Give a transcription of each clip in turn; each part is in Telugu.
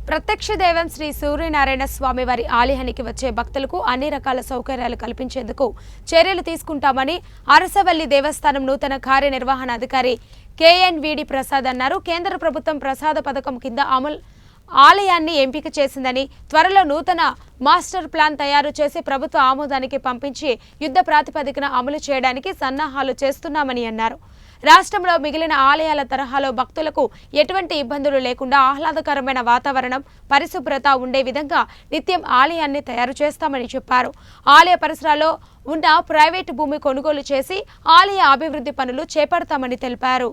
ప్రత్యక్ష దైవం శ్రీ సూర్యనారాయణ స్వామి వారి ఆలయానికి వచ్చే భక్తులకు అన్ని రకాల సౌకర్యాలు కల్పించేందుకు చర్యలు తీసుకుంటామని అరసవల్లి దేవస్థానం నూతన కార్యనిర్వహణాధికారి కేఎన్విడి ప్రసాద్ అన్నారు. కేంద్ర ప్రభుత్వం ప్రసాద పథకం కింద ఆలయాన్ని ఎంపిక చేసిందని, త్వరలో నూతన మాస్టర్ ప్లాన్ తయారు చేసి ప్రభుత్వ ఆమోదానికి పంపించి యుద్ధ ప్రాతిపదికన అమలు చేయడానికి సన్నాహాలు చేస్తున్నామని అన్నారు. రాష్ట్రంలో మిగిలిన ఆలయాల తరహాలో భక్తులకు ఎటువంటి ఇబ్బందులు లేకుండా ఆహ్లాదకరమైన వాతావరణం, పరిశుభ్రత ఉండే విధంగా నిత్యం ఆలయాన్ని తయారు చేస్తామని చెప్పారు. ఆలయ పరిసరాల్లో ఉన్న ప్రైవేటు భూమి కొనుగోలు చేసి ఆలయ అభివృద్ధి పనులు చేపడతామని తెలిపారు.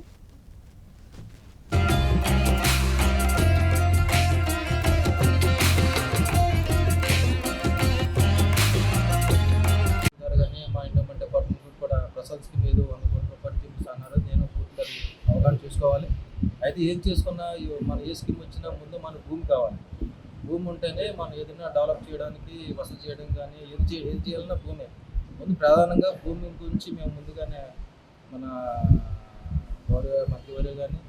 అవగాహన చేసుకోవాలి. అయితే ఏం చేసుకున్నా మన ఏ స్కీమ్ వచ్చినా ముందు మన భూమి కావాలి. భూమి ఉంటేనే మనం ఏదైనా డెవలప్ చేయడానికి, వసతి చేయడం కానీ ఏది చేయాలన్నా భూమే ముందు. ప్రధానంగా భూమి గురించి మేము ముందుగానే మన గౌరవ మంత్రివర్యులు కానీ,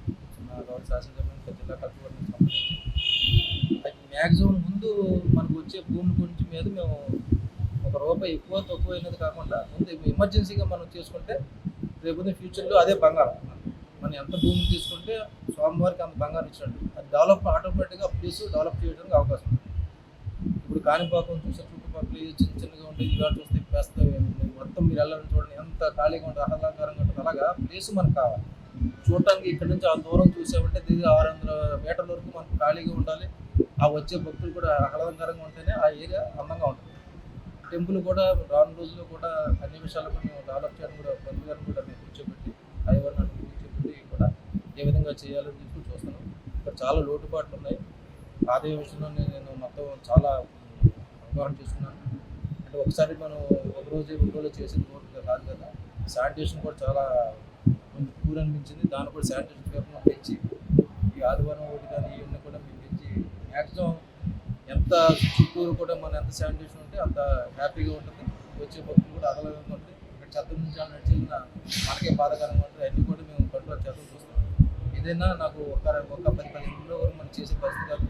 మన గౌరవ శాసనసభ్యులు, జిల్లా కలెక్టర్ సంబంధించి అది మ్యాక్సిమం ముందు మనకు వచ్చే భూమి గురించి మీద మేము ఒక రూపాయి ఎక్కువ తక్కువ అయినది కాకుండా ముందు ఎమర్జెన్సీగా మనం చేసుకుంటే రేపు ఫ్యూచర్లో అదే బంగారం. మనం ఎంత భూమి తీసుకుంటే స్వామివారికి అంత బంగారం ఇచ్చినట్టు అది డెవలప్ ఆటోమేటిక్గా ప్లేస్ డెవలప్ చేయడానికి అవకాశం ఉంది. ఇప్పుడు కాణిపాకం చూసే చుట్టుపక్కల చిన్నగా ఉండేది ఇవాళ చూస్తే పేస్తే మొత్తం మీరు వెళ్ళాలని చూడండి, ఎంత ఖాళీగా ఉంటుంది, ఆహ్లాదకరంగా ఉంటుంది. అలాగా ప్లేస్ మనకు కావాలి. చూడటానికి ఇక్కడ నుంచి ఆ దూరం చూసామంటే 600 మీటర్ల వరకు మనకు ఖాళీగా ఉండాలి. ఆ వచ్చే భక్తులు కూడా ఆహ్లాదకరంగా ఉంటేనే ఆ ఏరియా అందంగా ఉంటుంది. టెంపుల్ కూడా రాను రోజుల్లో కూడా అన్ని విషయాలు కూడా మేము డెవలప్ చేయడం కూడా మంత్రి గారిని కూడా మేము కూర్చోబెట్టి అయ్యవారిని కూర్చోబెట్టి కూడా ఏ విధంగా చేయాలని చెప్పి చూస్తున్నాం. ఇక్కడ చాలా లోటుపాట్లు ఉన్నాయి. ఆదాయ విషయంలో నేను మొత్తం చాలా అవగాహన చేసుకున్నాను. అంటే ఒకసారి మనం ఒక రోజు చేసేది కాదు కదా. శానిటేషన్ కూడా చాలా పూర్ అనిపించింది. దాన్ని కూడా శానిటేషన్ పేపర్ పెంచి ఈ ఆదివారం ఒకటి కానీ ఇవన్నీ కూడా మేము పెంచి మ్యాక్సిమం ఎంత చుట్టూరు కూడా మనం ఎంత శానిటేషన్ ఉంటే అంత హ్యాపీగా ఉంటుంది. వచ్చే భక్తులు కూడా ఆహ్లాదంగా ఉంటుంది. ఇక్కడ చెత్త నుంచి నడిచిన మనకే బాధాకరంగా ఉంటుంది. అన్నీ కూడా మేము కంట్రోల్ చేద్దాం చూస్తున్నాం. ఏదైనా నాకు ఒక 10-15 రోజుల్లో మనం చేసే పరిస్థితి కాదు.